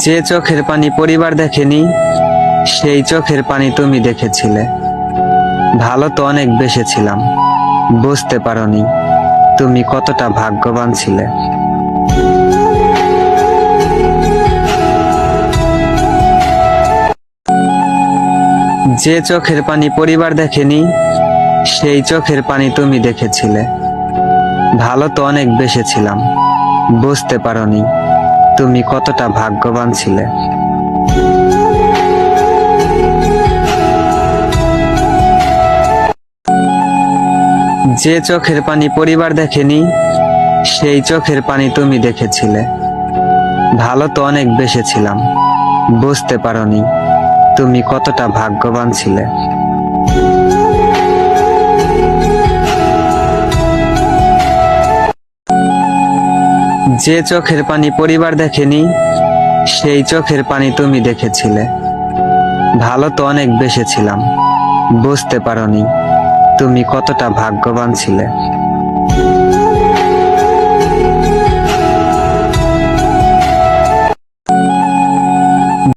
যে চোখের পানি পরিবার দেখেনি, সেই চোখের পানি তুমি দেখেছিলে। ভালো তো অনেক বেসেছিলাম, বুঝতে পারোনি তুমি কতটা ভাগ্যবান ছিলে। যে চোখের পানি পরিবার দেখেনি, সেই চোখের পানি তুমি দেখেছিলে। ভালো তো অনেক বেসেছিলাম, বুঝতে পারোনি তুমি কতটা ভাগ্যবান ছিলে। যে চোখের পানি পরিবার দেখেনি, সেই চোখের পানি তুমি দেখেছিলে। ভালো তো অনেক বেসেছিলাম, বুঝতে পারোনি তুমি কতটা ভাগ্যবান ছিলে। যে চোখের পানি পরিবার দেখেনি, সেই চোখের পানি তুমি দেখেছিলে। ভালো তো অনেক বেসেছিলাম, বুঝতে পারোনি তুমি কতটা ভাগ্যবান ছিলে।